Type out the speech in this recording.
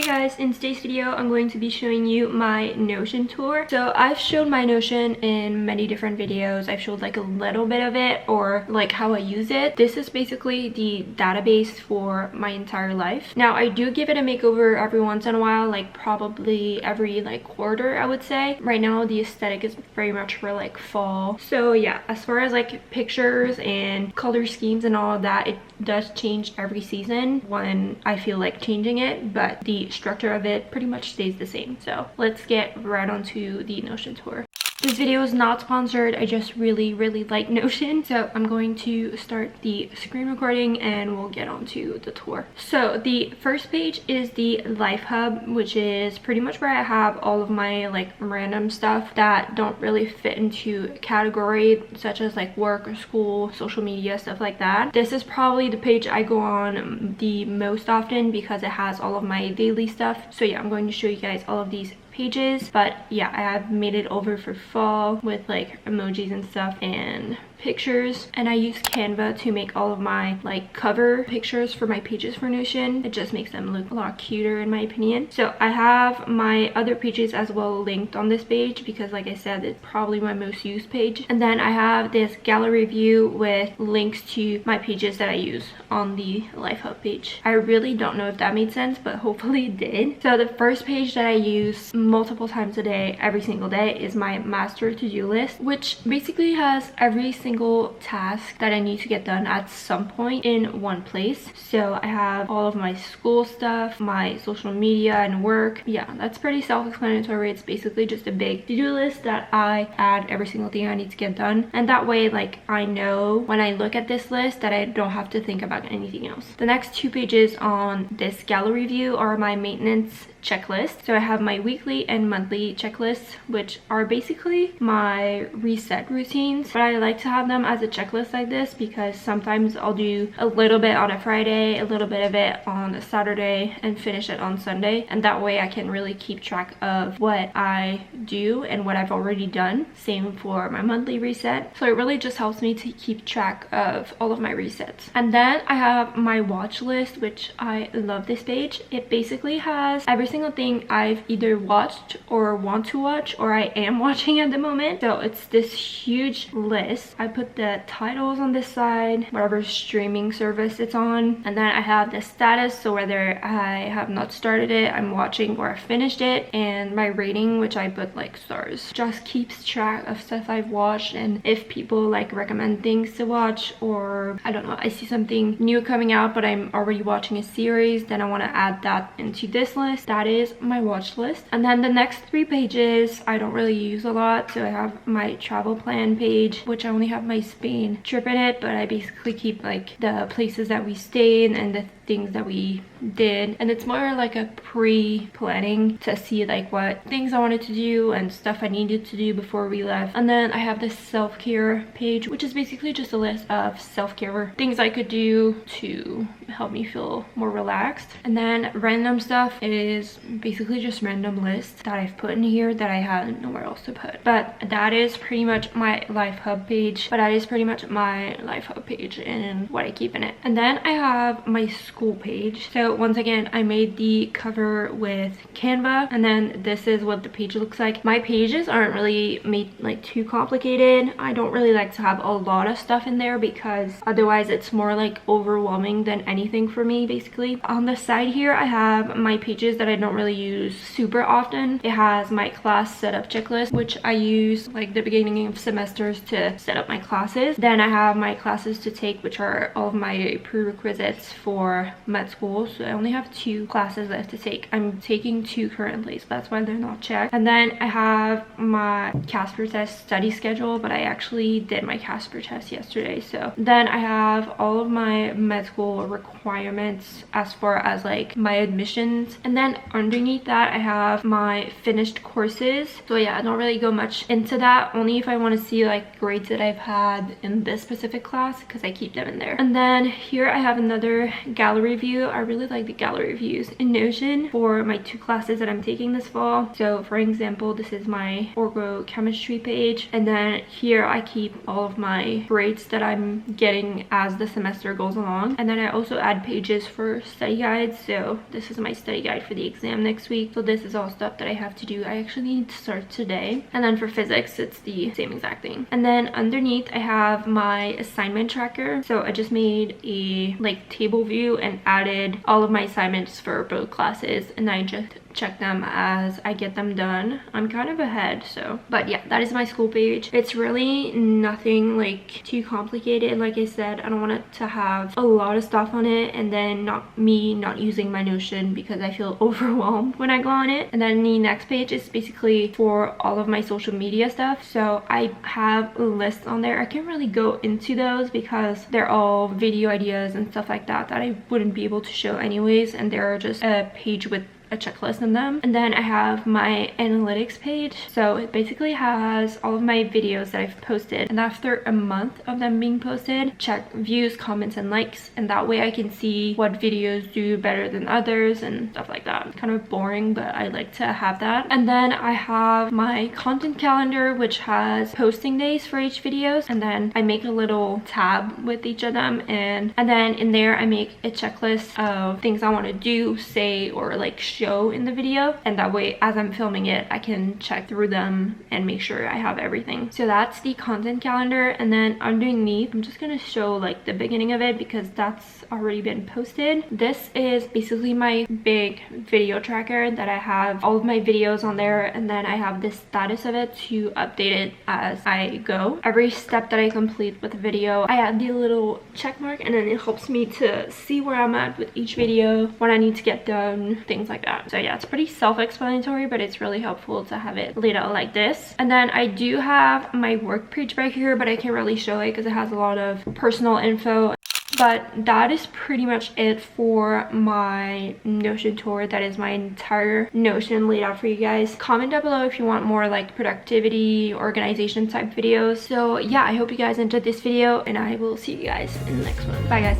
guys, in today's video I'm going to be showing you my Notion tour. So I've showed my Notion in many different videos. I've showed like a little bit of it or like how I use it. This is basically the database for my entire life. Now I do give it a makeover every once in a while, like probably every like quarter I would say. Right now the aesthetic is very much for like fall. So yeah, as far as like pictures and color schemes and all of that, it does change every season when I feel like changing it, but the structure of it pretty much stays the same. So let's get right onto the Notion tour. This video is not sponsored. I just really like Notion. So I'm going to start the screen recording and we'll get onto the tour. So the first page is the Life Hub, which is pretty much where I have all of my like random stuff that don't really fit into a category, such as like work or school, social media, stuff like that. This is probably the page I go on the most often because it has all of my daily stuff. So yeah, I'm going to show you guys all of these pages, but yeah, I have made it over for fall with like emojis and stuff and pictures, and I use Canva to make all of my like cover pictures for my pages for Notion. It just makes them look a lot cuter in my opinion. So I have my other pages as well linked on this page because like I said, it's probably my most used page. And then I have this gallery view with links to my pages that I use on the Life Hub page. I really don't know if that made sense, but hopefully it did. So the first page that I use multiple times a day, every single day, is my master to-do list, which basically has every single task that I need to get done at some point in one place. So I have all of my school stuff, my social media and work. Yeah, that's pretty self-explanatory. It's basically just a big to-do list that I add every single thing I need to get done, and that way like I know when I look at this list that I don't have to think about anything else. The next two pages on this gallery view are my maintenance checklist. So I have my weekly and monthly checklists, which are basically my reset routines, but I like to have them as a checklist like this because sometimes I'll do a little bit on a Friday, a little bit of it on a Saturday, and finish it on Sunday, and that way I can really keep track of what I do and what I've already done. Same for my monthly reset. So it really just helps me to keep track of all of my resets. And then I have my watch list, which I love this page. It basically has every single thing I've either watched or want to watch or I am watching at the moment. So it's this huge list. I put the titles on this side, whatever streaming service it's on, and then I have the status, so whether I have not started it, I'm watching, or I finished it, and my rating, which I put like stars. Just keeps track of stuff I've watched, and if people like recommend things to watch, or I don't know, I see something new coming out but I'm already watching a series, then I want to add that into this list. That is my watch list. And then the next three pages I don't really use a lot. So I have my travel plan page, which I only have my Spain trip in it, but I basically keep like the places that we stayed and the things that we did, and it's more like a pre-planning to see like what things I wanted to do and stuff I needed to do before we left. And then I have this self-care page, which is basically just a list of self-care things I could do to help me feel more relaxed. And then random stuff is basically just random lists that I've put in here that I have nowhere else to put. But that is pretty much my Life Hub page. And what I keep in it. And then I have my school page. So once again, I made the cover with Canva, and then this is what the page looks like. My pages aren't really made like too complicated. I don't really like to have a lot of stuff in there because otherwise it's more like overwhelming than anything for me basically. On the side here I have my pages that I don't really use super often. It has my class setup checklist, which I use like the beginning of semesters to set up my classes. Then I have my classes to take, which are all of my prerequisites for med school. So I only have 2 classes left to take. I'm taking 2 currently, so that's why they're not checked. And then I have my Casper test study schedule, but I actually did my Casper test yesterday. So then I have all of my med school requirements as far as like my admissions, and then underneath that I have my finished courses. So yeah, I don't really go much into that, only if I want to see like grades that I've had in this specific class because I keep them in there. And then here I have another gallery gallery view. I really like the gallery views in Notion for my 2 classes that I'm taking this fall. So for example, this is my orgo-chemistry page, and then here I keep all of my grades that I'm getting as the semester goes along. And then I also add pages for study guides. So this is my study guide for the exam next week. So this is all stuff that I have to do. I actually need to start today. And then for physics, it's the same exact thing. And then underneath I have my assignment tracker. So I just made a like table view and added all of my assignments for both classes, and I just check them as I get them done. I'm kind of ahead, so. But yeah, that is my school page. It's really nothing like too complicated. Like I said, I don't want it to have a lot of stuff on it and then not using my Notion because I feel overwhelmed when I go on it. And then the next page is basically for all of my social media stuff. So I have a list on there. I can't really go into those because they're all video ideas and stuff like that I wouldn't be able to show anyways, and they're just a page with a checklist in them. And then I have my analytics page. So it basically has all of my videos that I've posted, and after a month of them being posted, check views, comments, and likes, and that way I can see what videos do better than others and stuff like that. Kind of boring, but I like to have that. And then I have my content calendar, which has posting days for each videos, and then I make a little tab with each of them, and then in there I make a checklist of things I want to do, say, or like show in the video, and that way as I'm filming it I can check through them and make sure I have everything. So that's the content calendar. And then underneath I'm just gonna show like the beginning of it because that's already been posted. This is basically my big video tracker that I have all of my videos on there, and then I have the status of it to update it as I go. Every step that I complete with a video, I add the little check mark, and then it helps me to see where I'm at with each video, what I need to get done, things like that. So yeah, it's pretty self-explanatory, but it's really helpful to have it laid out like this. And then I do have my work page back here, but I can't really show it because it has a lot of personal info. But that is pretty much it for my Notion tour. That is my entire Notion laid out for you guys. Comment down below if you want more like productivity, organization type videos. So yeah, I hope you guys enjoyed this video, and I will see you guys in the next one. Bye guys.